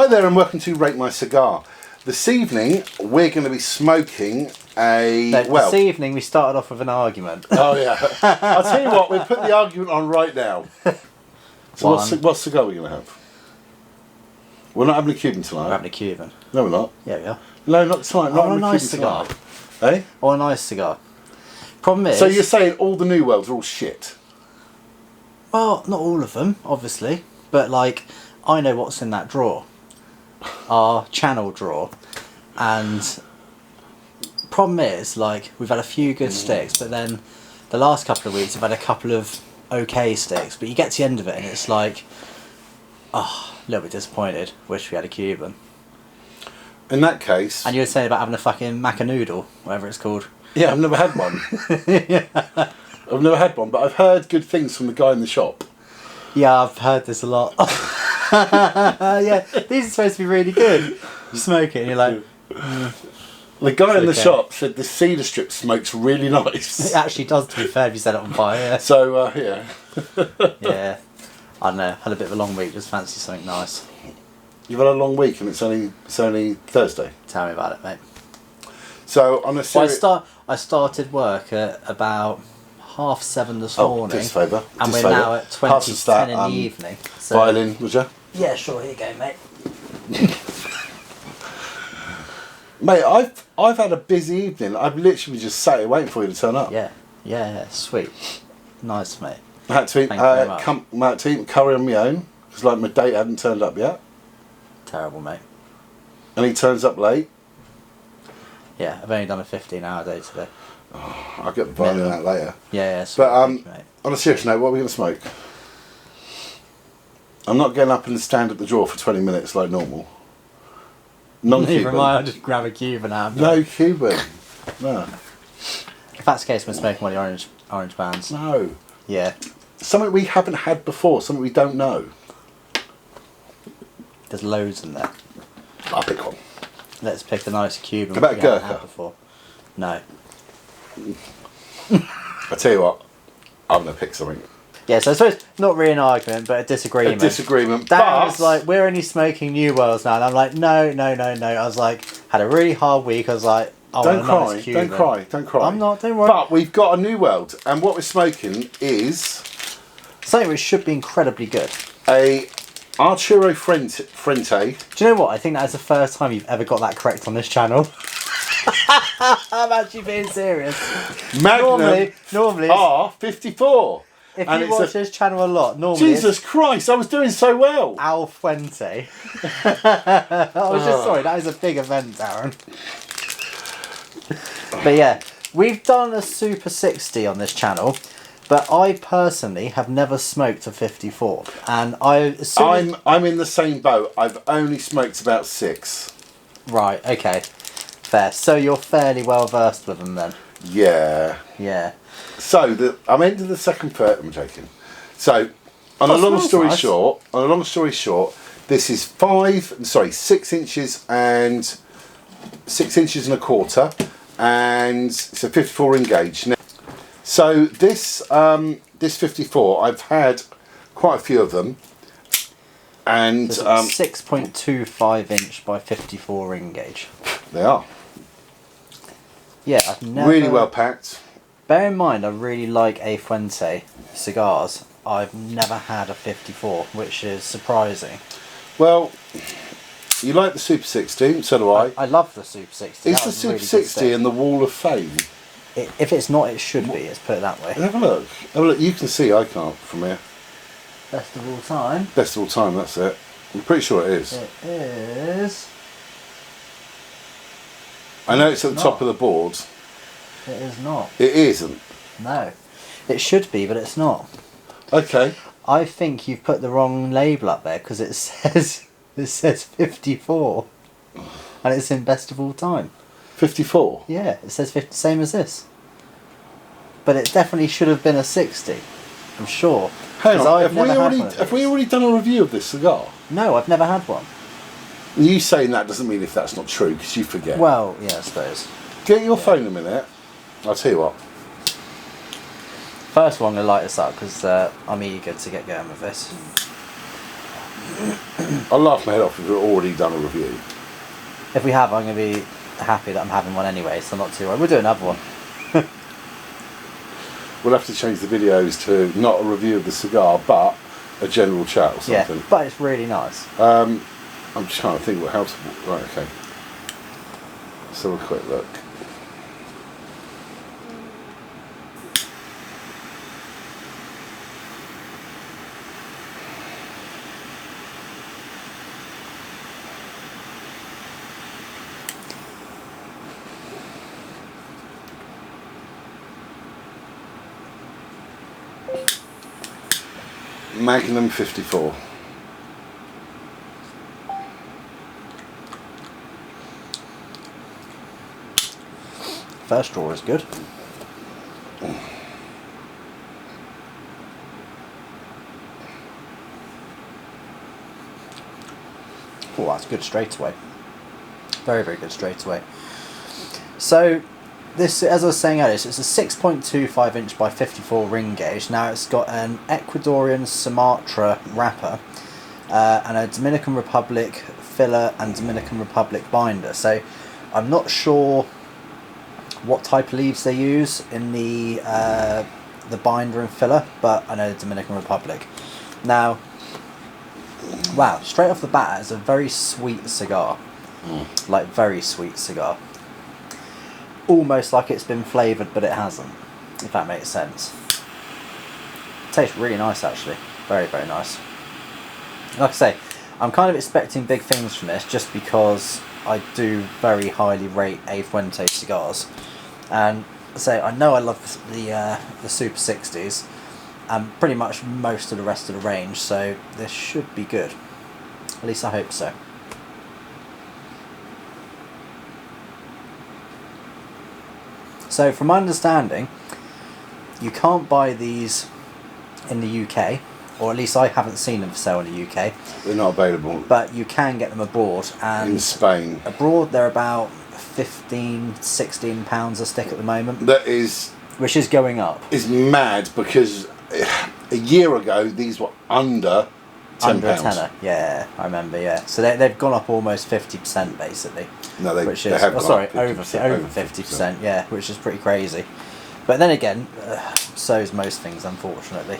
Hi there and welcome to Rate My Cigar. This evening we're going to be smoking a... This evening we started off with an argument. Oh yeah. I'll tell you what, we'll put the argument on right now. So what cigar are we going to have? We're not having a Cuban tonight. We're having a Cuban. No we're not. Yeah, we are. No, not tonight. Not a nice cigar. Eh? Or a nice cigar. Problem is... So you're saying all the New Worlds are all shit? Well, not all of them, obviously. But like, I know what's in that drawer. Our channel drawer. And problem is, like, we've had a few good sticks, but then the last couple of weeks we've had a couple of okay sticks, but you get to the end of it and it's like, oh, a little bit disappointed. Wish we had a Cuban. In that case... And you were saying about having a fucking maca-noodle, whatever it's called. Yeah, I've never had one. Yeah. I've never had one, but I've heard good things from the guy in the shop. Yeah, I've heard this a lot. Yeah, these are supposed to be really good. You smoke it and you're like... The guy in the shop said the cedar strip smokes really nice. It actually does, to be fair, if you set it on fire. Yeah. So, yeah. Yeah. I don't know, had a bit of a long week, just fancy something nice. You've had a long week and it's only Thursday. Tell me about it, mate. So on a serious... I started work at about 7:30 this morning. Just favour. And we're now at 20 to 10 in the evening. So, violin, would you? Yeah, sure, here you go, mate. Mate, I've had a busy evening. I've literally just sat here waiting for you to turn up. Yeah, sweet. Nice, mate. I had to eat curry on my own because like my date hadn't turned up yet. Terrible, mate. And he turns up late. Yeah, I've only done a 15-hour day today. Oh, I'll get the violin out later. Yeah, sweet. But mate. on a serious note, what are we going to smoke? I'm not getting up and stand at the drawer for 20 minutes like normal. Non-Cuban. Neither am I, I'll just grab a Cuban out. No Cuban. No. If that's the case, we're smoking one of the orange bands. No. Yeah. Something we haven't had before, something we don't know. There's loads in there. I'll pick one. Let's pick the nice Cuban How about we haven't had Gurkha? before. No. I tell you what, I'm going to pick something. Yeah, so I suppose not really an argument, but a disagreement. Dan was like, we're only smoking New Worlds now. And I'm like, no. I was like, had a really hard week. I was like, I want a nice Cuban. Don't cry. I'm not, don't worry. But we've got a New World, and what we're smoking is... something which should be incredibly good. A Arturo Fuente. Do you know what? I think that is the first time you've ever got that correct on this channel. I'm actually being serious. Magnum normally R 54. If you watch this channel a lot, normally Jesus Christ, I was doing so well. Al Fuente. I was just sorry, that is a big event, Darren. But yeah, we've done a Super 60 on this channel, but I personally have never smoked a 54. And I'm in the same boat. I've only smoked about 6. Right, okay. Fair. So you're fairly well versed with them then? Yeah. Yeah. So I'm into the second third. I'm joking. So on a long story short, this is 6 inches and 6 inches and a quarter, and it's a 54 ring gauge. Now, so this 54, I've had quite a few of them, and 6.25 inch by 54 ring gauge. They are. Yeah, I've never... really well packed. Bear in mind, I really like A Fuente cigars. I've never had a 54, which is surprising. Well, you like the Super 60, so do I. I love the Super 60. Is the Super 60 in the Wall of Fame? If it's not, it should be. Let's put it that way. Have a look. Have a look. You can see, I can't from here. Best of all time. Best of all time, that's it. I'm pretty sure it is. It is... I know it's at the top of the board. It is not. It isn't? No. It should be, but it's not. Okay. I think you've put the wrong label up there, because it says 54. And it's in best of all time. 54? Yeah, it says 50, same as this. But it definitely should have been a 60. I'm sure. Hang on, have we already done a review of this cigar? No, I've never had one. You saying that doesn't mean if that's not true, because you forget. Well, yeah, I suppose. Get your phone a minute. I'll tell you what. First one, I'm going to light this up, because I'm eager to get going with this. I'll laugh my head off if we've already done a review. If we have, I'm going to be happy that I'm having one anyway, so I'm not too worried. We'll do another one. We'll have to change the videos to not a review of the cigar, but a general chat or something. Yeah, but it's really nice. I'm just trying to think what else. Right, okay. Let's have a quick look. Magnum 54. First draw is good. Oh, that's good straight away. Very, very good straight away. So, this, as I was saying earlier, so it's a 6.25 inch by 54 ring gauge. Now it's got an Ecuadorian Sumatra wrapper and a Dominican Republic filler and Dominican Republic binder. So I'm not sure what type of leaves they use in the binder and filler, but I know the Dominican Republic. Now, wow, straight off the bat, it's a very sweet cigar. Like, very sweet cigar. Almost like it's been flavoured, but it hasn't, if that makes sense. Tastes really nice, actually. Very, very nice. Like I say, I'm kind of expecting big things from this, just because I do very highly rate A Fuente cigars. And I know I love the Super 60s, and pretty much most of the rest of the range, so this should be good. At least I hope so. So, from my understanding, you can't buy these in the UK, or at least I haven't seen them for sale in the UK. They're not available. But you can get them abroad. And in Spain. Abroad, they're about £15-16 a stick at the moment. That is... Which is going up. Is mad, because a year ago, these were under £10. Under a tenner, yeah, I remember, yeah. So they've gone up almost 50%, basically. No, they have gone sorry, up over 50%, yeah, which is pretty crazy. But then again, so is most things, unfortunately.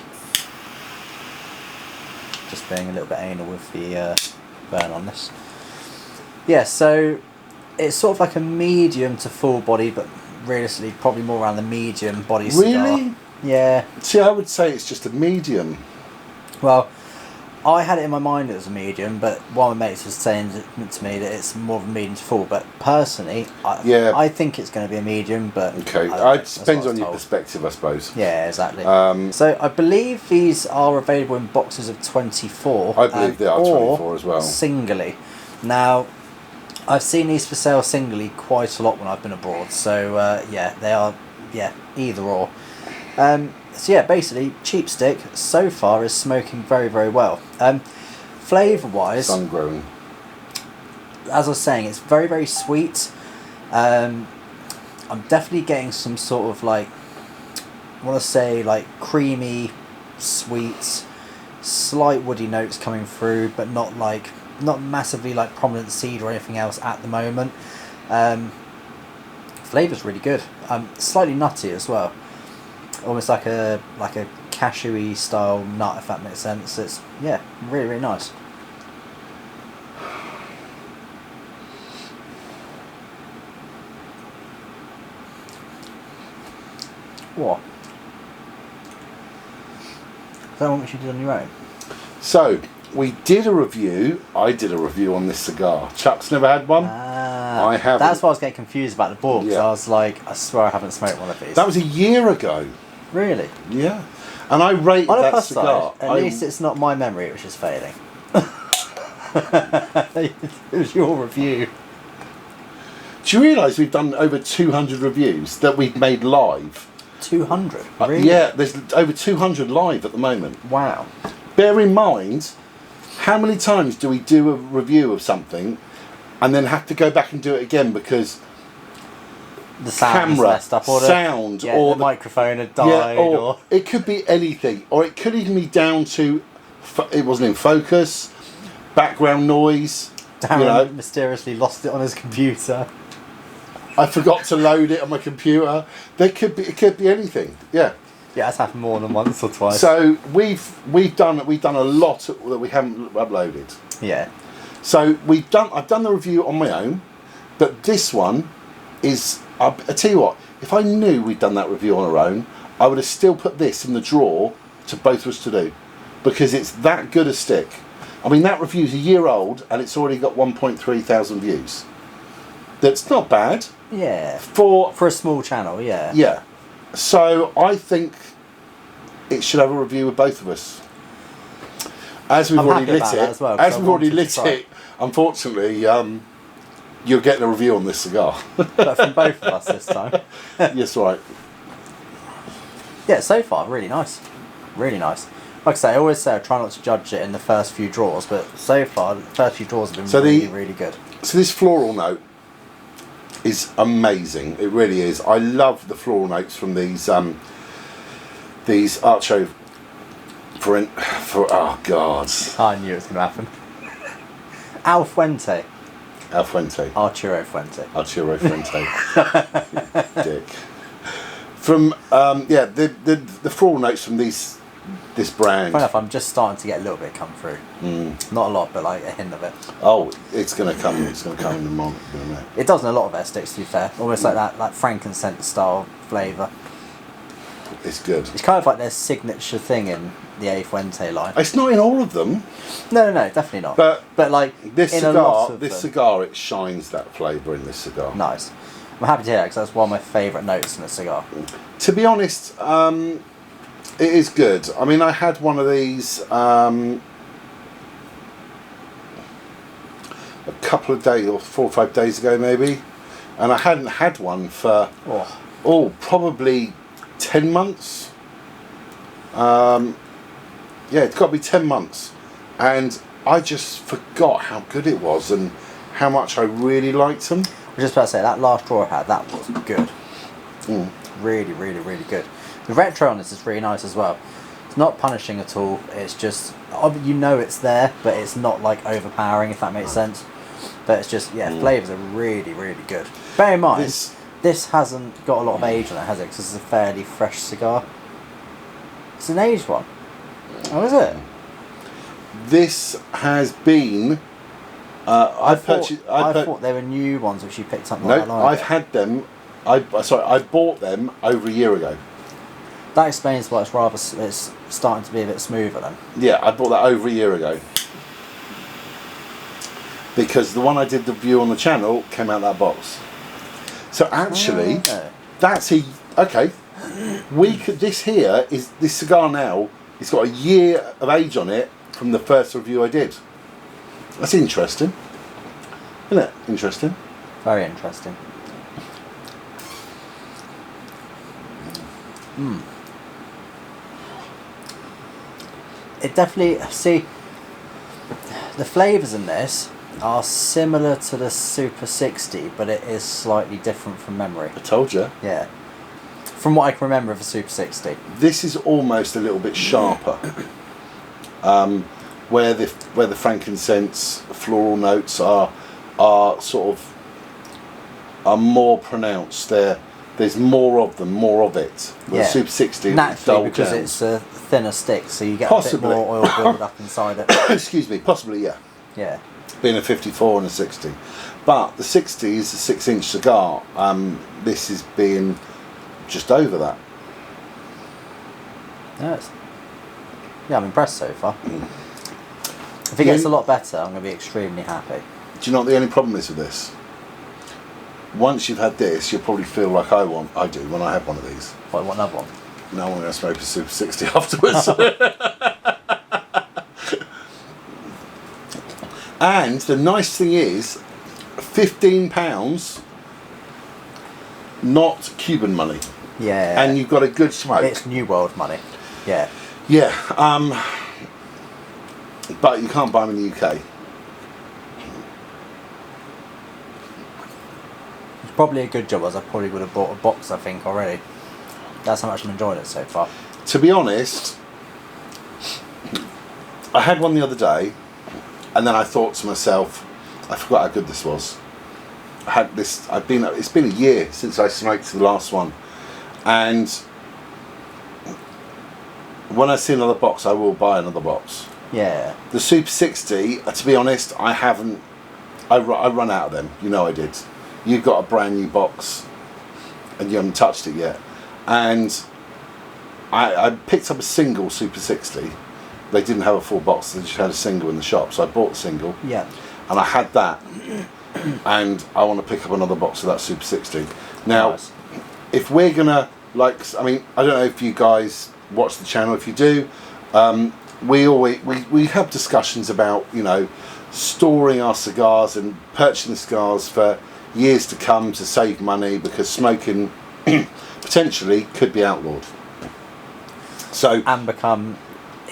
Just being a little bit anal with the burn on this. Yeah, so it's sort of like a medium to full body, but realistically, probably more around the medium body cigar. Really? Yeah. See, I would say it's just a medium. Well, I had it in my mind it was a medium, but one of my mates was saying to me that it's more of a medium to full. But personally, I think it's going to be a medium. But okay, it depends on your perspective, I suppose. Yeah, exactly. So I believe these are available in boxes of 24. I believe they are 24 as well. Singly. Now, I've seen these for sale singly quite a lot when I've been abroad. So yeah, they are either or. So yeah, basically, cheap stick so far is smoking very, very well. Flavour wise, Sungrown. As I was saying, it's very, very sweet. I'm definitely getting some sort of like, I want to say like creamy, sweet, slight woody notes coming through, but not massively like prominent cedar or anything else at the moment. Flavour's really good. Slightly nutty as well. Almost like a cashewy style nut, if that makes sense. It's really, really nice. What? Is that what you did on your own? So we did a review. I did a review on this cigar. Chuck's never had one. I haven't. That's why I was getting confused about the ball, because I was like, I swear I haven't smoked one of these. That was a year ago. Really? Yeah. And I rated on a that plus cigar. Side, at least it's not my memory which is failing. It was your review. Do you realise we've done over 200 reviews that we've made live? 200? Really? Yeah, there's over 200 live at the moment. Wow. Bear in mind, how many times do we do a review of something and then have to go back and do it again because the camera messed up, or sound, or the microphone had died, or it could be anything, or it could even be down to it wasn't in focus, background noise. Darren mysteriously lost it on his computer. I forgot to load it on my computer. It could be anything. Yeah. Yeah, that's happened more than once or twice. So we've done a lot that we haven't uploaded. Yeah. So I've done the review on my own, but this one is. I tell you what, if I knew we'd done that review on our own, I would have still put this in the drawer to both of us to do, because it's that good a stick. I mean, that review's a year old and it's already got 1.3 thousand views. That's not bad. Yeah. For a small channel, yeah. Yeah. So I think it should have a review with both of us. As we've already lit it, unfortunately, you're getting a review on this cigar. But from both of us this time. Yes, right. Yeah, so far, really nice. Really nice. Like I say, I always say I try not to judge it in the first few draws, but so far, the first few draws have been really good. So this floral note is amazing. It really is. I love the floral notes from these Arturo oh God. I knew it was going to happen. Fuente. Arturo Fuente. Dick. From the floral notes from this brand. Fair enough, I'm just starting to get a little bit come through. Not a lot, but like a hint of it. Oh, it's gonna come in a moment. It does in a lot of their sticks, to be fair. Almost like that, like frankincense style flavour. It's good. It's kind of like their signature thing in the A Fuente line. It's not in all of them. No, definitely not. But like this in cigar, a lot of them, cigar, it shines that flavour in this cigar. Nice. I'm happy to hear that because that's one of my favourite notes in a cigar. To be honest, it is good. I mean, I had one of these a couple of days, or 4 or 5 days ago maybe, and I hadn't had one for probably 10 months. Yeah, it's got to be 10 months, and I just forgot how good it was and how much I really liked them. I was just about to say, that last draw I had, that was good. Really, really, really good. The retro on this is really nice as well. It's not punishing at all. It's just, you know it's there, but it's not like overpowering, if that makes sense. But it's just, flavours are really, really good. Bear in mind, this hasn't got a lot of age on it, has it? Because this is a fairly fresh cigar. It's an aged one. Oh, is it? This has been... I thought they were new ones which you picked up. No, I've had them. I bought them over a year ago. That explains why it's starting to be a bit smoother then. Yeah, I bought that over a year ago. Because the one I did the review on the channel came out of that box. So actually, that's okay. This cigar now, it's got a year of age on it from the first review I did. That's interesting. Isn't it? Interesting. Very interesting. It definitely, the flavours in this are similar to the Super 60, but it is slightly different from memory. I told you. Yeah. From what I can remember of a Super 60. This is almost a little bit sharper. Where the frankincense floral notes are more pronounced. There's more of them, more of it. With Super 60, naturally, because it's a thinner stick, so you get a bit more oil build up inside it. Excuse me, possibly, yeah. Yeah. Being a 54 and a 60, but the 60 is a 6-inch cigar. This is being just over that. Yes. Yeah, I'm impressed so far. If it gets a lot better, I'm going to be extremely happy. Do you know what the only problem is with this? Once you've had this, you'll probably feel like I do when I have one of these. What, want another one? No, I'm going to smoke a Super 60 afterwards. And the nice thing is, £15, not Cuban money. Yeah. And you've got a good smoke. It's New World money. Yeah. Yeah. But you can't buy them in the UK. It's probably a good job, as I probably would have bought a box, I think, already. That's how much I'm enjoying it so far. To be honest, I had one the other day, And then I thought to myself, I forgot how good this was. I had this. It's been a year since I smoked the last one, and when I see another box, I will buy another box. Yeah. The Super 60, to be honest, I haven't. I run out of them. You know I did. You've got a brand new box, and you haven't touched it yet. And I picked up a single Super 60. They didn't have a full box, they just had a single in the shop. So I bought the single. Yeah. And I had that. And I want to pick up another box of that Super 60. Now, Nice. if we're going to, I don't know if you guys watch the channel. If you do, we have discussions about, storing our cigars and purchasing cigars for years to come to save money, because smoking potentially could be outlawed. So And become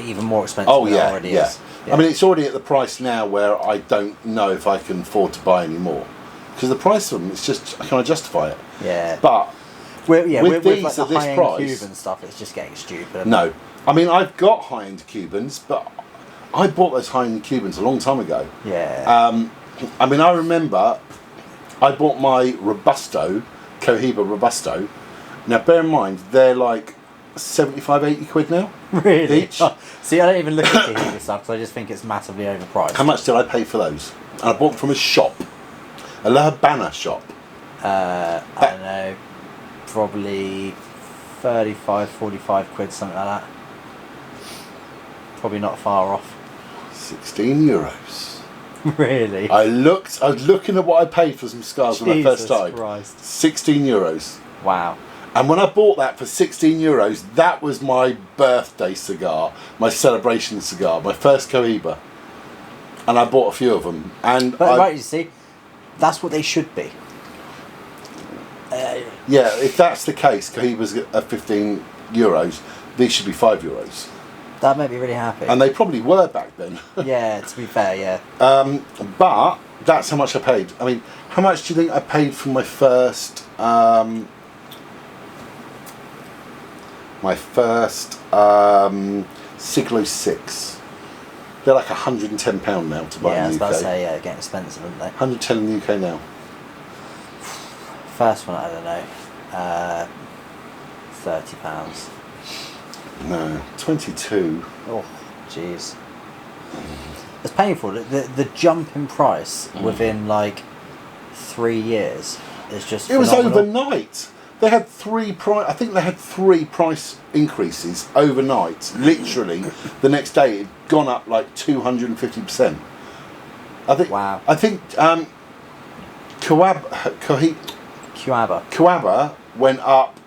even more expensive oh than yeah, it already yeah. is. I mean, it's already at the price now where I don't know if I can afford to buy any more, because the price of them, it's just, can I justify it? Yeah. But with these like the at this high-end price- Cuban stuff, it's just getting stupid. no, I mean, I've got high-end Cubans, but I bought those high-end Cubans a long time ago. Yeah. I mean, I remember I bought my Robusto, Cohiba Robusto. Now, bear in mind, they're like 75, 80 quid now. Really? Each. Oh, see, I don't even look at Cuban stuff because I just think it's massively overpriced. How much did I pay for those? And I bought them from a shop, a La Habana shop. I don't know, probably 35, 45 quid, something like that. Probably not far off. 16 euros. Really? I was looking at what I paid for some cigars when I first Jesus started. Christ. 16 euros. Wow. And when I bought that for 16 euros, that was my birthday cigar, my celebration cigar, my first Cohiba. And I bought a few of them. And But right, you see, that's what they should be. yeah, if that's the case, Cohibas are 15 euros, these should be 5 euros. That made me really happy. And they probably were back then. Yeah, to be fair, yeah. But that's how much I paid. I mean, how much do you think I paid for my first Siglo 6? They're like £110 now to buy Yeah, I in was the about to UK. say, yeah, getting expensive, aren't they? 110 in the UK now. First one, I don't know, £30. No, 22. Oh, jeez. It's painful. The jump in price within like 3 years is just It was phenomenal. overnight. They had I think they had 3 price increases overnight. Literally, the next day it had gone up like 250%. I think. Wow. I think Cohiba went up.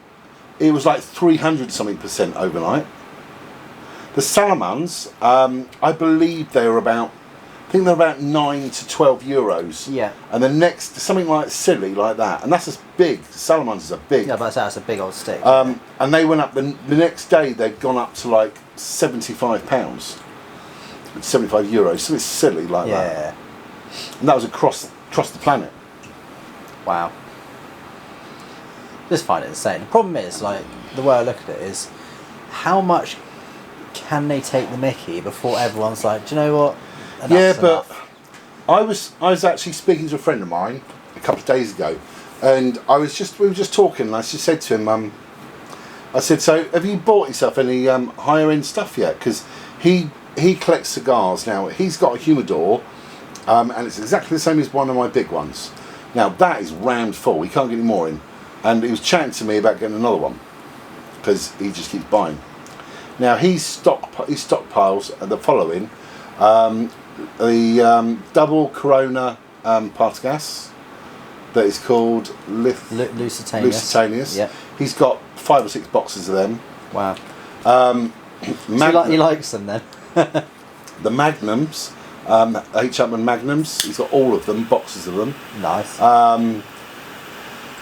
It was like 300 something percent overnight. The Salamans, I believe they were about. I think they're about 9 to 12 euros. Yeah. And the next, something like silly like that. And that's as big. Salamanders are big. Yeah, but that's a big old stick. And they went up, the next day they'd gone up to like £75. 75 euros. Something silly like that. yeah. And that was across the planet. Wow. Just find it insane. The problem is, like, the way I look at it is, how much can they take the mickey before everyone's like, do you know what? Enough's Yeah, but enough. I was actually speaking to a friend of mine a couple of days ago, and we were just talking, and I just said to him, I said, so have you bought yourself any higher end stuff yet? Because he collects cigars now. He's got a humidor, and it's exactly the same as one of my big ones. Now that is rammed full. He can't get any more in, and he was chatting to me about getting another one because he just keeps buying. Now he stockpiles the following. The double Corona Partagas that is called Lusitanius. Yeah. He's got 5 or 6 boxes of them. Wow. Magnum, He likes them then. the Magnums, H. Upman Magnums. He's got all of them, boxes of them. Nice.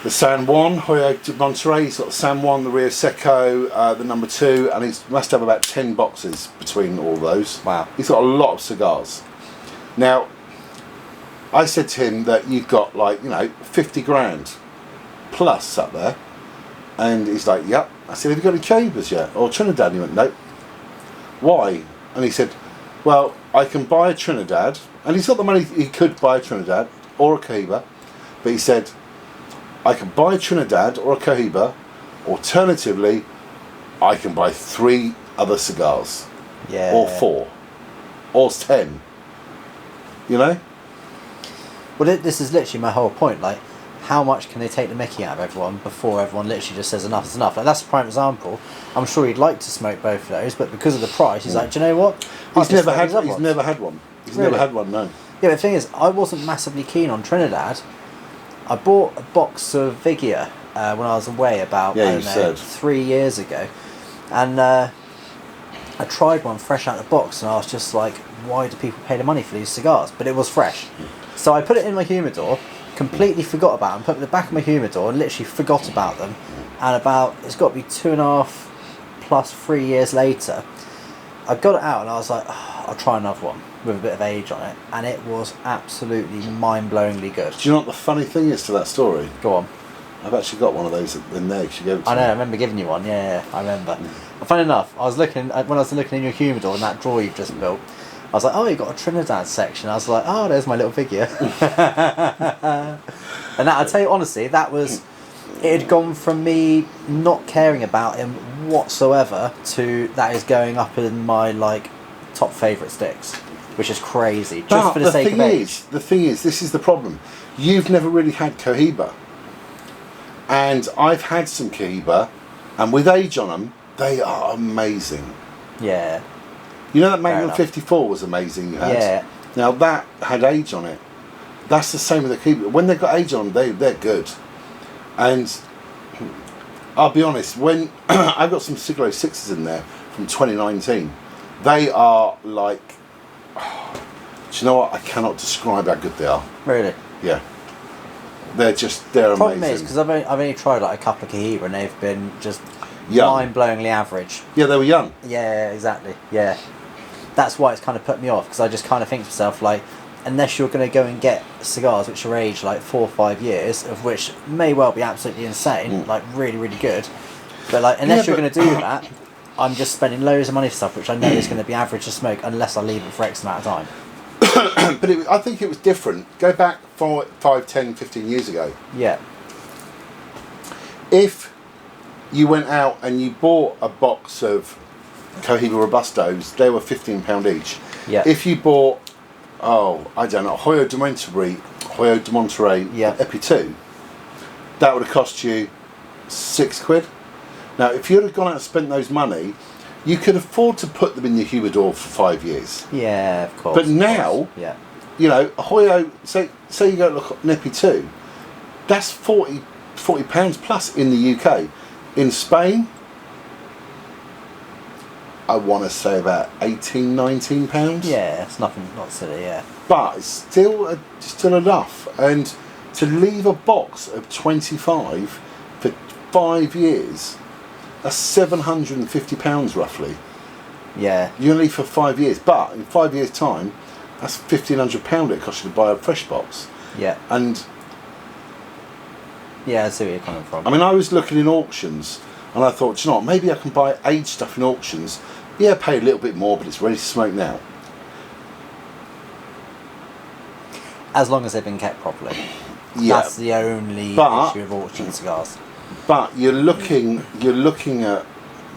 The San Juan, Hoyo de Monterrey, he's got the San Juan, the Rio Seco, the number 2, and he must have about 10 boxes between all those. Wow. He's got a lot of cigars. Now, I said to him that you've got 50 grand plus up there. And he's like, yep. I said, have you got any Cubas yet? Or Trinidad? And he went, nope. Why? And he said, Well, I can buy a Trinidad, and he's got the money. He could buy a Trinidad or a Cohiba, but he said, I can buy a Trinidad or a Cohiba. Alternatively, I can buy 3 other cigars, or 4, or 10. You know. Well, this is literally my whole point. Like, how much can they take the mickey out of everyone before everyone literally just says enough is enough? Like, that's a prime example. I'm sure he'd like to smoke both of those, but because of the price, he's like, do you know what? He's never had one. He's never had one, no. Yeah, the thing is, I wasn't massively keen on Trinidad. I bought a box of Vigia when I was away about, 3 years ago. And I tried one fresh out of the box, and I was just like, why do people pay the money for these cigars? But it was fresh. So I put it in my humidor, completely forgot about them, put them in the back of my humidor and literally forgot about them. And it's got to be 2.5 plus 3 years later, I got it out and I was like, I'll try another one with a bit of age on it. And it was absolutely mind-blowingly good. Do you know what the funny thing is to that story? Go on. I've actually got one of those in there. You gave it to me. I remember giving you one, yeah, I remember. Funny enough, when I was looking in your humidor in that drawer you've just built, I was like, oh, you got a Trinidad section. I was like, oh, there's my little figure. And I'll tell you honestly, it had gone from me not caring about him whatsoever to that is going up in my top favourite sticks, which is crazy. Just for the sake of age. The thing is, this is the problem. You've never really had Cohiba. And I've had some Cohiba, and with age on them, they are amazing. Yeah. You know that Magnum 54 was amazing you had? Yeah. Now that had age on it. That's the same with the Cohiba. When they've got age on them, they're good. And I'll be honest, when I've got some Cigar 6s in there from 2019, they are like, do you know what? I cannot describe how good they are. Really? Yeah. They're amazing. Problem is, because I've only tried a couple of Cohiba and they've been just mind-blowingly average. Yeah, they were young. Yeah, exactly. Yeah. That's why it's kind of put me off, because I just kind of think to myself, unless you're going to go and get cigars which are aged 4 or 5 years, of which may well be absolutely insane, really, really good, but unless you're going to do that, I'm just spending loads of money for stuff which I know is going to be average to smoke unless I leave it for X amount of time. But I think it was different. Go back 5, 10, 15 years ago. Yeah. If you went out and you bought a box of Cohiba Robustos, they were £15 each. Yeah. If you bought, I don't know, Hoyo de Monterey Epi 2, that would have cost you £6. Now, if you'd have gone out and spent those money, you could afford to put them in your humidor for 5 years. Yeah, of course. But now, you know, a Hoyo, say you go look at an Epi 2, that's £40 plus in the UK. In Spain, I want to say about £18, £19. Yeah, it's nothing, not silly, yeah. But it's still enough. And to leave a box of 25 for 5 years, that's £750 roughly. Yeah. You only leave for 5 years, but in 5 years' time, that's £1,500 it costs you to buy a fresh box. Yeah. And yeah, I see where you're coming from. I mean, I was looking in auctions, and I thought, you know what, maybe I can buy aged stuff in auctions. Yeah, pay a little bit more, but it's ready to smoke now. As long as they've been kept properly. Yeah. That's the only issue of auction cigars. But you're looking at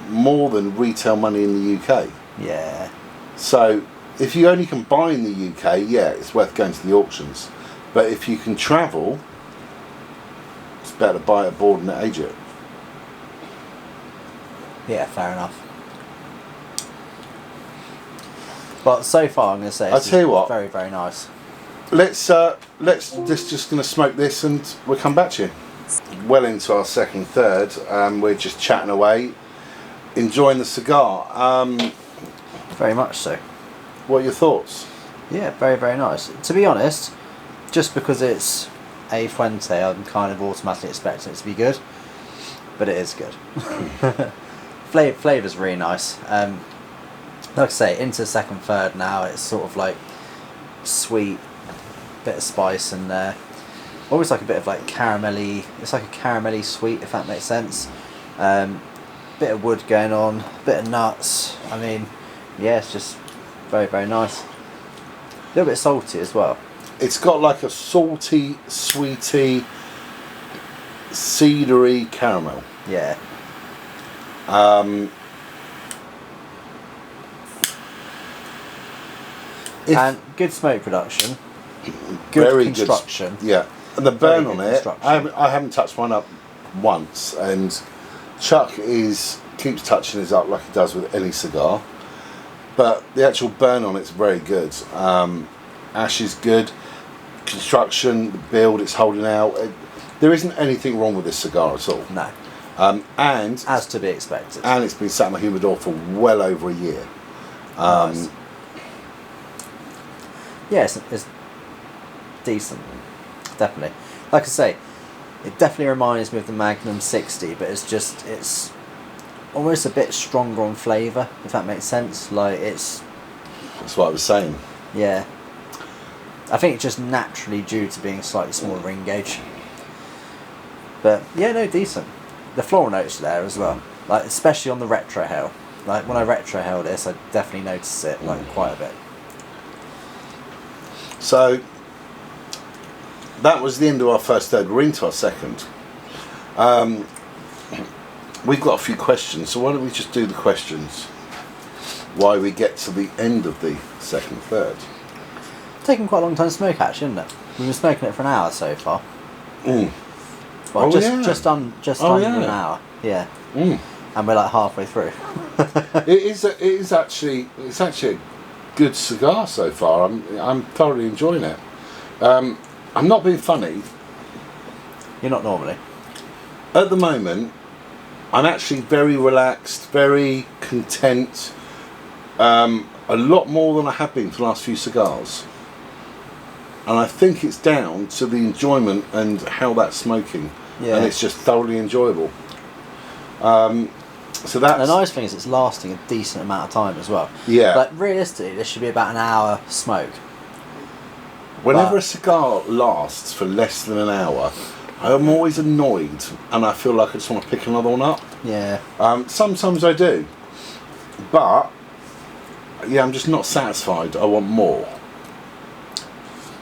more than retail money in the UK. Yeah. So if you only can buy in the UK, yeah, it's worth going to the auctions. But if you can travel, it's better to buy it aboard and age it. Yeah, fair enough. But so far, I'm going to say I'll tell you what, very, very nice. Let's just going to smoke this and we'll come back to you. Well into our second third, we're just chatting away, enjoying the cigar. Very much so. What are your thoughts? Yeah, very, very nice. To be honest, just because it's a Fuente, I'm kind of automatically expecting it to be good, but it is good. Flavour's really nice. Like I say, into second third now, it's sort of sweet, bit of spice in there. Almost like a bit of caramelly, it's like a caramelly sweet, if that makes sense. Bit of wood going on, bit of nuts. I mean, yeah, it's just Very, very nice. A little bit salty as well. It's got like a salty, sweety, cedary caramel. Yeah. And good smoke production. Good very construction. Good, yeah. And the burn Very on good it, I haven't touched mine up once, and Chuck keeps touching his up like he does with any cigar. But the actual burn on it's very good. Ash is good. Construction, the build, it's holding out. There isn't anything wrong with this cigar at all. No. And as to be expected. And it's been sat in my humidor for well over a year. Nice. Yeah, it's decent. Definitely. Like I say, it definitely reminds me of the Magnum 60, but it's almost a bit stronger on flavour, if that makes sense. Like that's what I was saying. Yeah. I think it's just naturally due to being slightly smaller ring gauge. But yeah, no, decent. The floral notes are there as well. Like especially on the retrohale. Like when I retrohale this, I definitely notice it like quite a bit. So that was the end of our first third. We're into our second. We've got a few questions, so why don't we just do the questions while we get to the end of the second third. It's taken quite a long time to smoke actually, isn't it? We've been smoking it for an hour so far. Mm. Well, just under an hour. Yeah. Mm. And we're like halfway through. It's actually a good cigar so far. I'm thoroughly enjoying it. I'm not being funny. You're not normally. At the moment, I'm actually very relaxed, very content. A lot more than I have been for the last few cigars. And I think it's down to the enjoyment and how that's smoking. Yeah. And it's just thoroughly enjoyable. So that's... The nice thing is it's lasting a decent amount of time as well. Yeah. Like realistically, this should be about an hour smoke. Whenever a cigar lasts for less than an hour, I'm always annoyed and I feel like I just want to pick another one up. Yeah. Sometimes I do. But, yeah, I'm just not satisfied. I want more.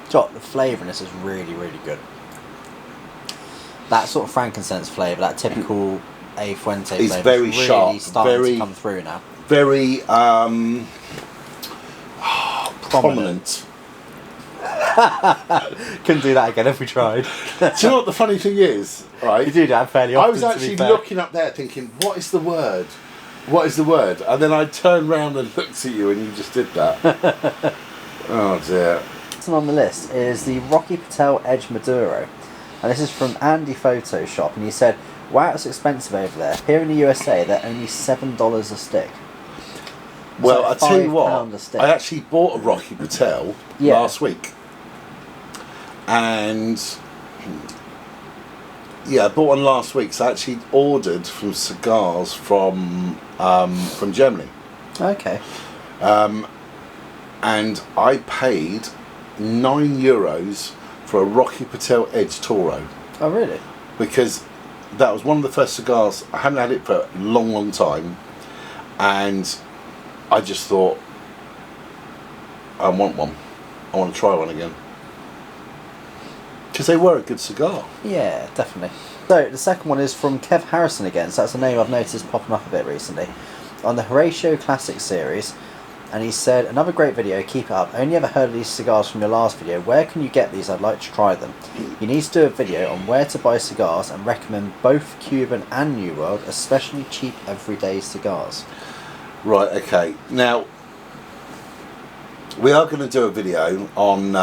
The flavour in this is really, really good. That sort of frankincense flavour, that typical A Fuente flavour, it's very really sharp, starting to come through now. Very prominent. Couldn't do that again if we tried. Do you know what the funny thing is? Right, you do that fairly often. I was actually looking up there thinking, what is the word? What is the word? And then I turned round and looked at you and you just did that. Oh dear. On the list is the Rocky Patel Edge Maduro, and this is from Andy Photoshop, and he said, wow, it's expensive over there. Here in the USA they're only $7 a stick. Well, like I tell you what, I actually bought a Rocky Patel last week, and yeah, I bought one last week. So I actually ordered from Cigars from Germany. Okay. And I paid €9 for a Rocky Patel Edge Toro. Oh really? Because that was one of the first cigars. I hadn't had it for a long, long time, and I just thought, I want one. I want to try one again. Because they were a good cigar. Yeah, definitely. So the second one is from Kev Harrison again. So that's a name I've noticed popping up a bit recently on the Horatio Classic series. And he said, another great video, keep it up. I only ever heard of these cigars from your last video. Where can you get these? I'd like to try them. You need to do a video on where to buy cigars and recommend both Cuban and New World, especially cheap everyday cigars. Right, okay. Now, we are going to do a video on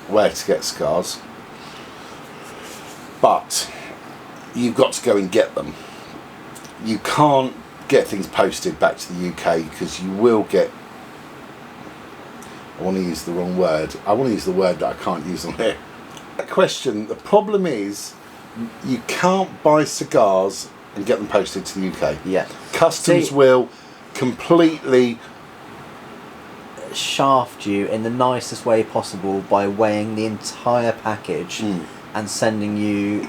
where to get cigars. But you've got to go and get them. You can't get things posted back to the UK because you will get, I want to use the wrong word, I want to use the word that I can't use on here. That question, the problem is you can't buy cigars and get them posted to the UK. Yeah. Customs will completely shaft you in the nicest way possible by weighing the entire package and sending you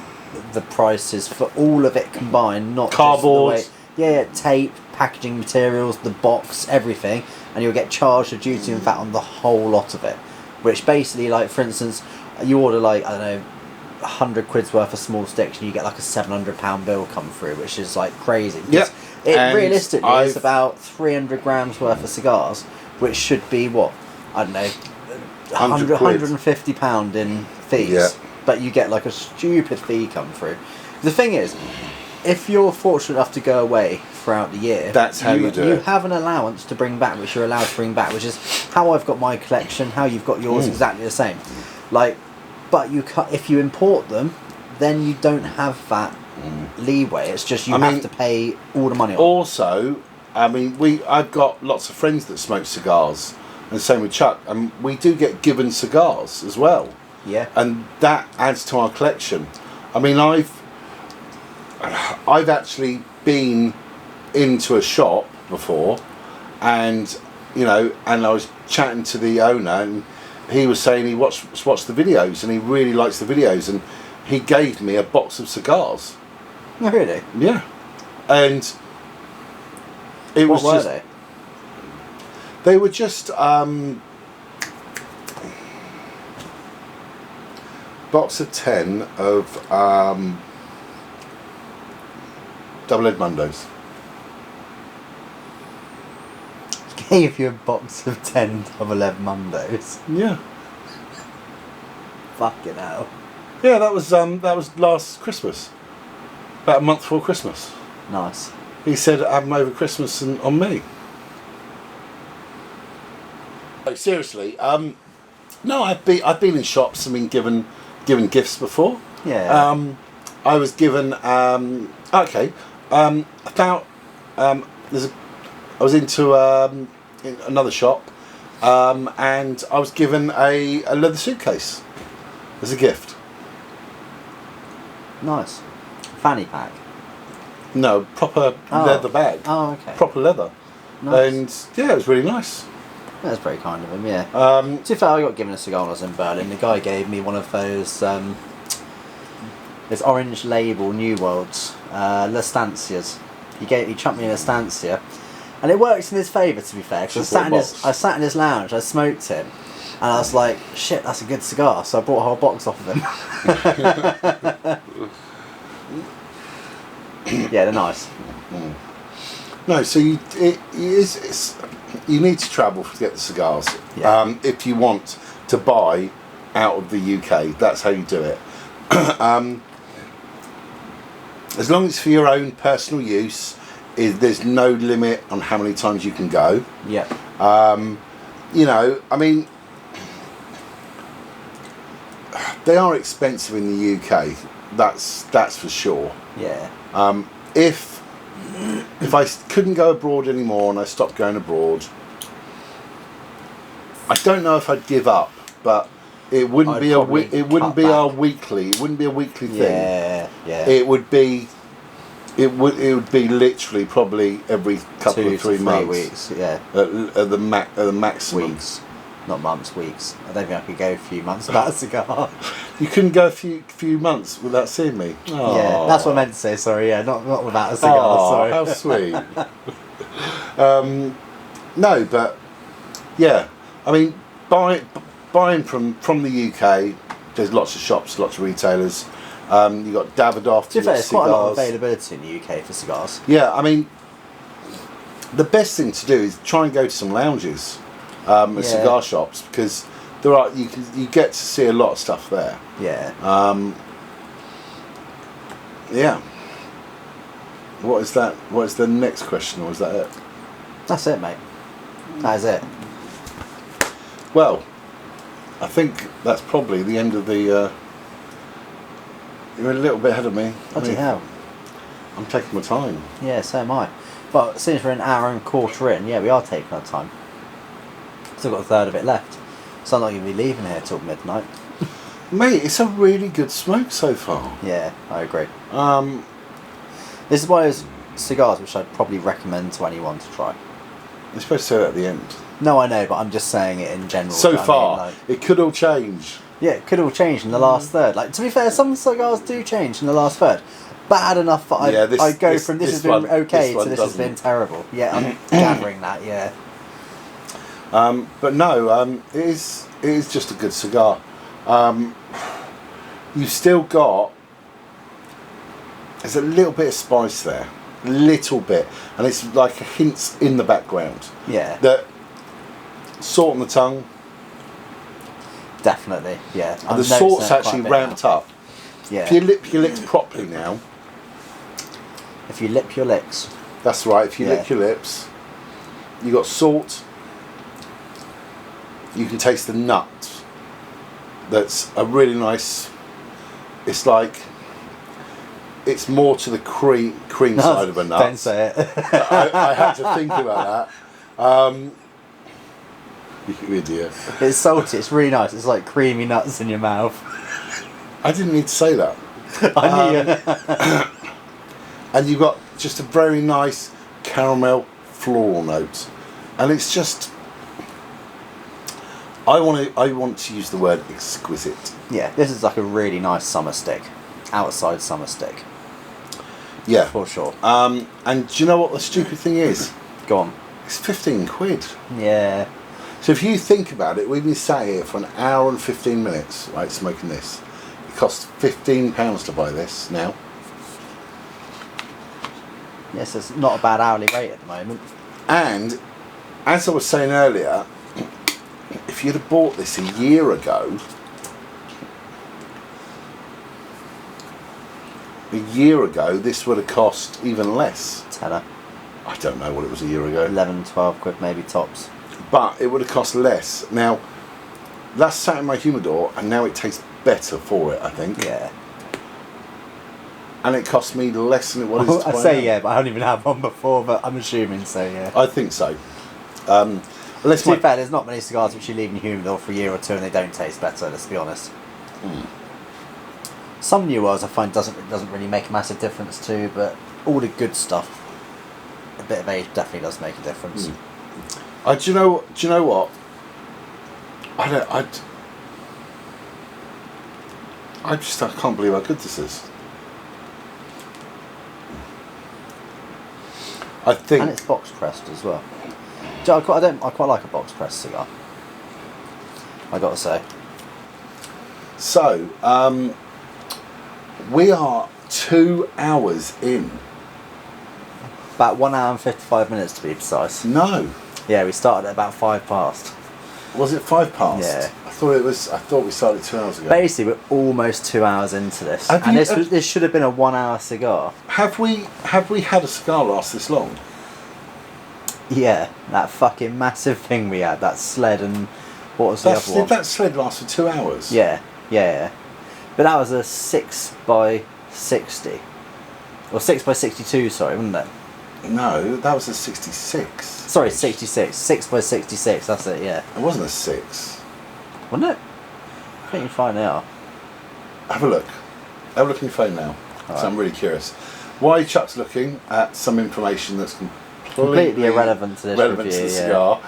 the prices for all of it combined, not cardboard. just the way, tape, packaging materials, the box, everything, and you'll get charged a duty and VAT on the whole lot of it. Which basically, like, for instance, you order, like, I don't know, 100 quid's worth of small sticks and you get like a £700 bill come through, which is like crazy. Yep. It realistically is about 300 grams worth of cigars, which should be what? I don't know, 150 pound in fees. Yeah. But you get like a stupid fee come through. The thing is, if you're fortunate enough to go away throughout the year, that's how you do it. You have an allowance to bring back, which you're allowed to bring back, which is how I've got my collection, how you've got yours, exactly the same. Like, but if you import them, then you don't have that leeway. It's just you have to pay all the money on. Also, I mean, I've got lots of friends that smoke cigars, and same with Chuck, and we do get given cigars as well. Yeah. And that adds to our collection. I mean, I've actually been into a shop before, and you know, and I was chatting to the owner, and he was saying he watched the videos and he really likes the videos, and he gave me a box of cigars. Oh, really? Yeah. And it was what were just, they? They were just box of 10 of double Edmundos. Gave you a box of 10 double Edmundos. Yeah. Fucking hell. Yeah, that was last Christmas. About a month before Christmas. Nice. He said, "Have them over Christmas and on me." Like, seriously, no, I've been in shops and been given gifts before. Yeah. I was given I was into in another shop, and I was given a leather suitcase as a gift. Nice. Fanny pack. No, proper leather bag. Oh, okay. Proper leather. Nice. And yeah, it was really nice. That's very kind of him, yeah. To be fair, I got given a cigar when I was in Berlin. The guy gave me one of those orange label New Worlds, L'Estancias. He chucked me an Estancia, and it works in his favour, to be fair, because I sat in his lounge, I smoked it, and I was like, shit, that's a good cigar, so I bought a whole box off of him. Yeah, they're nice. No, so you need to travel to get the cigars. Yeah. If you want to buy out of the UK, that's how you do it. As long as it's for your own personal use, there's no limit on how many times you can go. Yeah. You know, I mean, they are expensive in the UK. That's for sure. Yeah. If I couldn't go abroad anymore and I stopped going abroad, I don't know if I'd give up, but it wouldn't be our weekly. It wouldn't be a weekly thing. Yeah, yeah. It would be literally probably every couple 2 of 3 to 3 months. weeks, yeah. At the maximum. Weeks. Not months, weeks. I don't think I could go a few months without a cigar. You couldn't go a few months without seeing me. Oh. Yeah, that's what I meant to say, sorry, yeah, not without a cigar, sorry. How sweet. No, but yeah, I mean, buying from the UK, there's lots of shops, lots of retailers. You got Davidoff. To be fair, there's quite a lot of availability in the UK for cigars. Yeah, I mean, the best thing to do is try and go to some lounges, cigar shops, because you get to see a lot of stuff there. Yeah. Yeah. What is that? What is the next question, or is that it? That's it, mate. That is it. Well, I think that's probably the end of the. You're a little bit ahead of me. Bloody hell. I'm taking my time. Yeah, so am I. But since we're an hour and a quarter in, yeah, we are taking our time. Still got a third of it left. So I'm not going to be leaving here till midnight. Mate, it's a really good smoke so far. Yeah, I agree. This is one of those cigars which I'd probably recommend to anyone to try. You're supposed to say that at the end. No, I know, but I'm just saying it in general. So far, it could all change. Yeah, it could all change in the last third. Like, to be fair, some cigars do change in the last third. bad enough that I go from this has been one, okay this to this doesn't. has been terrible. Yeah, I'm gathering that. Yeah. But no, it is just a good cigar. You've still got, there's a little bit of spice there, little bit, and it's like a hint in the background. Yeah. That salt on the tongue. Definitely. Yeah. And the salt's actually ramped up. Yeah. If you lip your lips properly now. If you lip your lips. That's right. If you lick your lips, you got salt. You can taste the nut. That's a really nice. It's like. It's more to the cream side of a nut. Don't say it. I had to think about that. You idiot. It's salty. It's really nice. It's like creamy nuts in your mouth. I didn't need to say that. I knew. And you've got just a very nice caramel floral note, and it's just. I want to use the word exquisite. Yeah, this is like a really nice summer stick, outside summer stick. Yeah, For sure. And do you know what the stupid thing is? Go on. It's 15 quid. Yeah. So if you think about it, we've been sat here for an hour and 15 minutes, right, smoking this. It costs £15 to buy this now. Yes, it's not a bad hourly rate at the moment. And as I was saying earlier, if you'd have bought this a year ago, this would have cost even less. Tenner. I don't know what it was a year ago. 11, 12 quid maybe tops. But it would have cost less. Now, that's sat in my humidor, and now it tastes better for it, I think. Yeah. And it cost me less than it was. I say yeah, but I don't even have one before, but I'm assuming so, yeah. I think so. To be fair, there's not many cigars which you leave in your humidor for a year or two and they don't taste better, let's be honest. Some new ones I find doesn't really make a massive difference too, but all the good stuff, a bit of age definitely does make a difference. Do you know what? I can't believe how good this is. I think, and it's box pressed as well. I quite like a box pressed cigar. I gotta say. So, we are 2 hours in. About 1 hour and 55 minutes to be precise. No. Yeah, we started at about 5 past. Was it 5 past? Yeah. I thought we started 2 hours ago. Basically, we're almost 2 hours into this, this should have been a 1 hour cigar. Have we had a cigar last this long? Yeah, that fucking massive thing we had, that sled, and what was the other one? Did that sled last for 2 hours? Yeah. But that was a 6x60. Or 6x62, sorry, wasn't it? No, that was a 66. Sorry, 66. 6x66, that's it, yeah. It wasn't a 6. Wasn't it? I think you find out. Have a look. Have a look on your phone now. So I'm really curious. While Chuck's looking at some information that's completely irrelevant to this relevant review, to the cigar.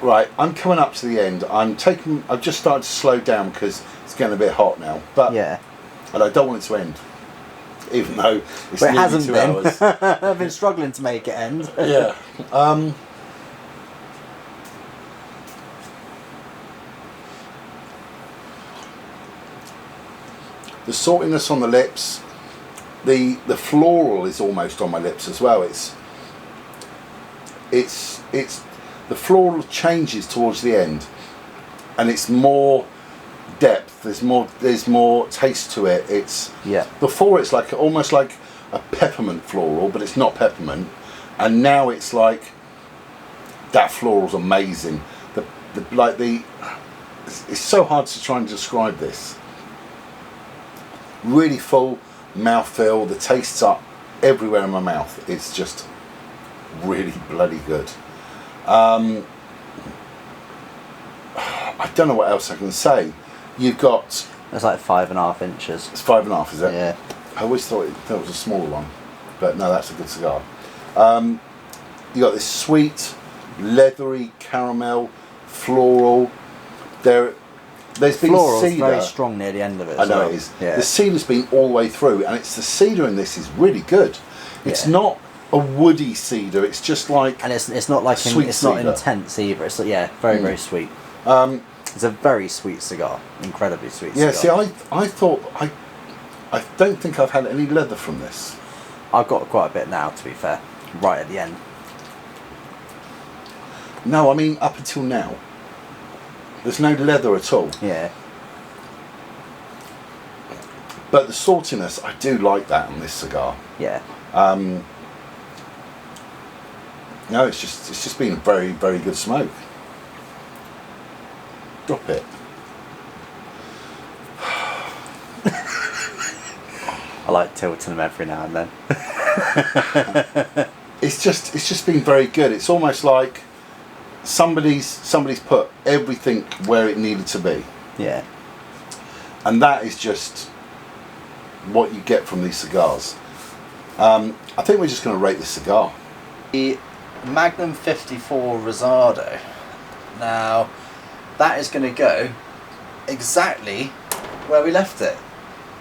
Right, I'm coming up to the end. I've just started to slow down because it's getting a bit hot now. But yeah. And I don't want it to end. Even though it's but it nearly hasn't 2 been. hours. I've been struggling to make it end. Yeah. The saltiness on the lips, the floral is almost on my lips as well. It's the floral changes towards the end, and it's more depth. There's more taste to it. Before it's like almost like a peppermint floral, but it's not peppermint, and now it's like that floral's amazing. It's so hard to try and describe this. Really full mouthfeel. The tastes are everywhere in my mouth. It's just really bloody good. I don't know what else I can say. You've got. It's like 5.5 inches. It's 5.5, is it? Yeah. I always thought that was a smaller one, but no, that's a good cigar. You got this sweet, leathery caramel, floral. there's been Floral's cedar. very strong near the end of it. I know well. it is. Yeah. The cedar's been all the way through, and it's the cedar in this is really good. It's not a woody cedar. It's just like, and it's not like sweet it's not cedar. intense either. It's very very sweet. It's a very sweet cigar, incredibly sweet. Yeah. cigar. See, I thought I don't think I've had any leather from this. I've got quite a bit now, to be fair. Right at the end. No, I mean up until now. There's no leather at all. Yeah. But the saltiness, I do like that on this cigar. Yeah. No, it's just been a very, very good smoke. Drop it. I like tilting them every now and then. It's just been very good. It's almost like somebody's put everything where it needed to be. Yeah. And that is just what you get from these cigars. I think we're just going to rate this cigar. The Magnum 54 Rosado. Now, that is going to go exactly where we left it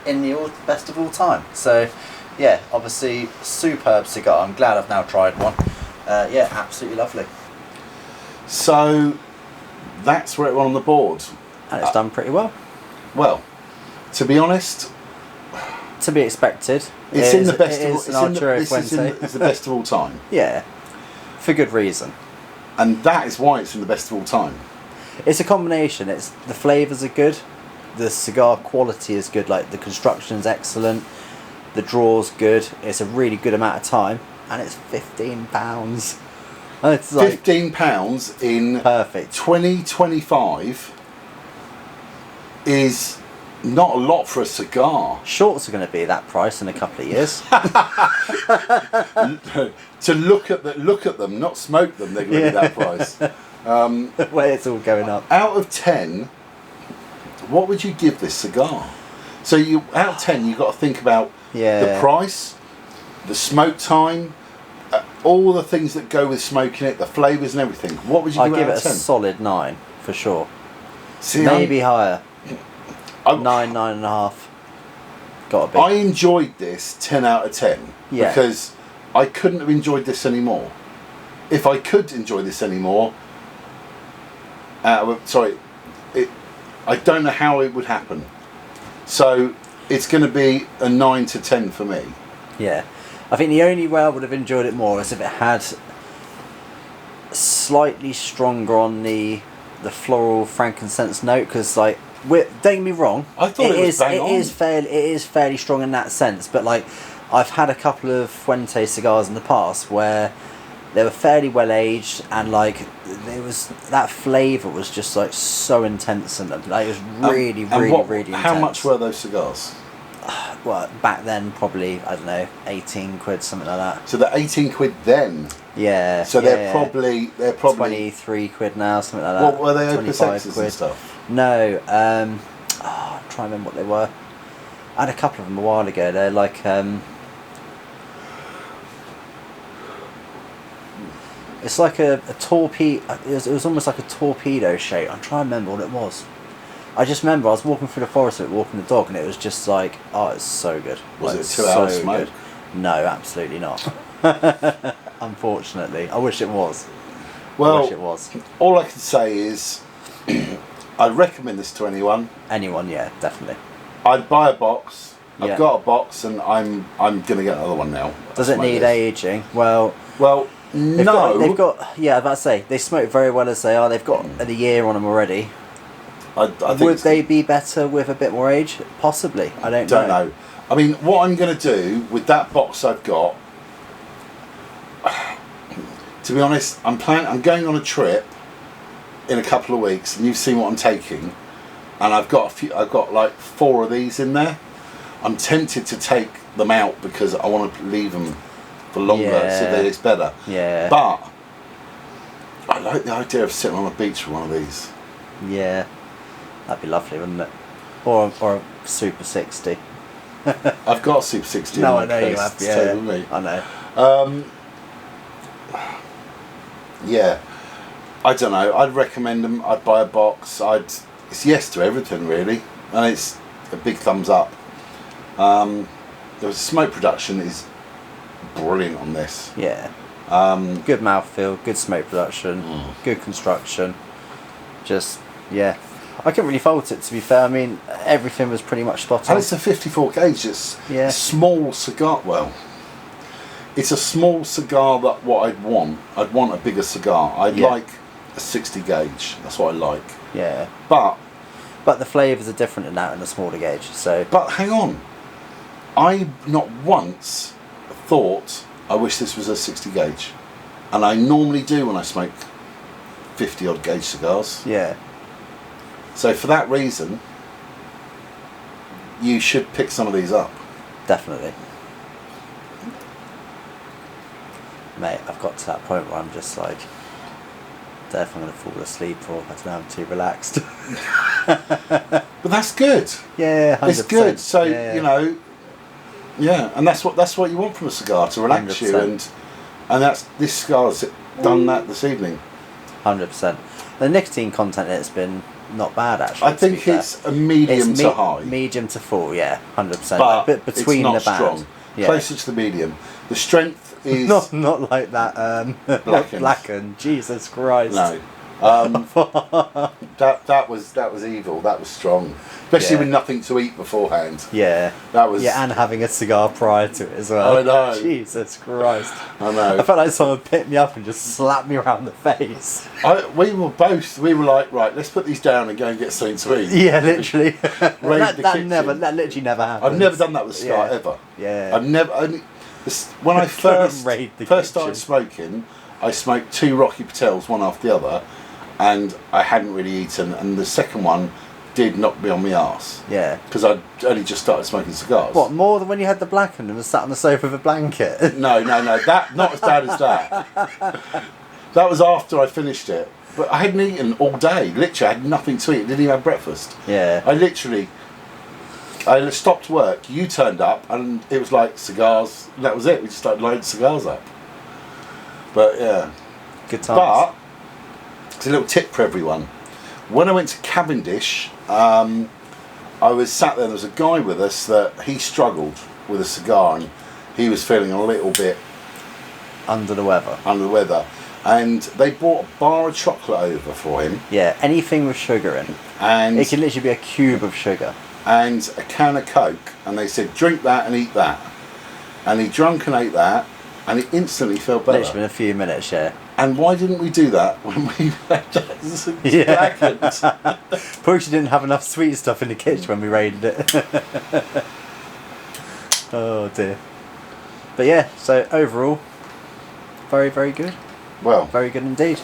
in the best of all time. So, yeah, obviously, superb cigar. I'm glad I've now tried one. Yeah, absolutely lovely. So, that's where it went on the board. And it's done pretty well. Well, to be honest, To be expected. it's in the best it of is an Arturo Fuente. it's the best of all time. Yeah, for good reason. And that is why it's in the best of all time. It's a combination. It's the flavours are good, the cigar quality is good, like the construction is excellent, the draw's good. It's a really good amount of time, and it's £15. It's like £15 in perfect. 2025 is not a lot for a cigar. Shorts are going to be that price in a couple of years. To look at them, not smoke them, they're going to be that price. Where it's all going up. Out of 10, what would you give this cigar? So out of 10, you've got to think about the price, the smoke time, all the things that go with smoking it, the flavours and everything. What would you give I'd give out it of 10? a solid 9 for sure. See, Maybe higher. I'm- 9.5. Got a bit. I enjoyed this 10 out of 10 because I couldn't have enjoyed this anymore. If I could enjoy this anymore, I don't know how it would happen. So it's going to be a 9 to 10 for me. Yeah, I think the only way I would have enjoyed it more is if it had slightly stronger on the floral frankincense note, because like, don't get me wrong, I thought it was bang on. it is fairly strong in that sense, but like I've had a couple of Fuente cigars in the past where they were fairly well aged, and like there was that flavour was just like so intense in them. Like it was really intense. How much were those cigars? Well, back then probably, I don't know, 18 quid, something like that. So they're 18 quid then. Yeah. So they're probably 23 quid now, something like that. What were they? 25 Opus quid and stuff. No. I'm trying to remember what they were. I had a couple of them a while ago. They're like it's like a torpedo. It was almost like a torpedo shape. I'm trying to remember what it was. I just remember I was walking through the forest with walking the dog, and it was just like, oh, it's so good. Was like, it 2 hours smoke? Good. No, absolutely not. Unfortunately, I wish it was. Well, I wish it was. All I can say is, I recommend this to anyone. Anyone, yeah, definitely. I'd buy a box. Yeah. I've got a box, and I'm gonna get another one now. Does it need aging? Well, no. They've got. Yeah, I was about to say they smoke very well as they are. They've got a year on them already. I think Would they be better with a bit more age? Possibly. I don't know. I mean, what I'm going to do with that box I've got, to be honest, I'm going on a trip in a couple of weeks, and you've seen what I'm taking, and I've got like 4 of these in there. I'm tempted to take them out because I want to leave them for longer so that it's better. Yeah. But I like the idea of sitting on a beach with one of these. Yeah. That'd be lovely, wouldn't it? Or a Super 60. I've got a Super 60 No, in my I know case you have. to Yeah, take with me. I know. Yeah, I don't know. I'd recommend them. I'd buy a box. it's yes to everything really, and it's a big thumbs up. The smoke production is brilliant on this. Yeah. Good mouthfeel, good smoke production, good construction. Just, yeah. I couldn't really fault it, to be fair. I mean, everything was pretty much spot on. And it's a 54 gauge. It's a small cigar. Well, it's a small cigar that what I'd want. I'd want a bigger cigar. I'd like a 60 gauge. That's what I like. Yeah. But the flavours are different in that in a smaller gauge. So. But hang on. I not once thought I wish this was a 60 gauge. And I normally do when I smoke 50 odd gauge cigars. Yeah. So for that reason, you should pick some of these up. Definitely. Mate, I've got to that point where I'm just like, if I'm going to fall asleep or I don't know, I'm too relaxed. But that's good. Yeah, 100%. It's good. So, you know, and that's what you want from a cigar, to relax 100%. you, and this cigar's done that this evening. 100%. The nicotine content in it's been not bad actually. I think it's a medium to high. Medium to full, yeah, 100%. But a bit between it's not the band. strong. Yeah. Closer to the medium. The strength is not like that blackened. Jesus Christ. No. That was evil. That was strong, especially with nothing to eat beforehand. Yeah, that was. Yeah, and having a cigar prior to it as well. I know. Jesus Christ. I know. I felt like someone picked me up and just slapped me around the face. We were like, right, let's put these down and go and get something to eat. Yeah, literally. that literally never happened. I've never done that with a cigar ever. Yeah. I've never. When I first started smoking, I smoked 2 Rocky Patels, one after the other, and I hadn't really eaten, and the second one did knock me on my arse. Yeah. Because I'd only just started smoking cigars. What, more than when you had the blackened and was sat on the sofa with a blanket? No, that not as bad as that. That was after I finished it. But I hadn't eaten all day. Literally, I had nothing to eat. Didn't even have breakfast. Yeah. I stopped work, you turned up, and it was like cigars, and that was it. We just started lighting cigars up. But yeah. Good times. But, it's a little tip for everyone. When I went to Cavendish, I was sat there was a guy with us that he struggled with a cigar, and he was feeling a little bit under the weather. And they brought a bar of chocolate over for him. Yeah, anything with sugar in. And it can literally be a cube of sugar. And a can of Coke, and they said, drink that and eat that. And he drank and ate that, and he instantly felt better. Literally in a few minutes, yeah. And why didn't we do that when we had Probably didn't have enough sweet stuff in the kitchen when we raided it. Oh dear. But yeah, so overall, very, very good. Well, very good indeed.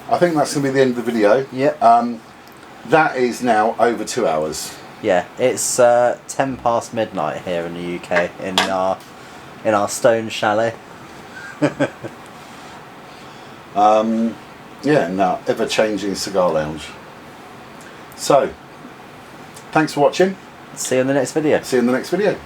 I think that's going to be the end of the video. Yep. That is now over 2 hours. Yeah, it's 10 past midnight here in the UK in our stone chalet. In our ever-changing cigar lounge. So, thanks for watching. See you in the next video. See you in the next video.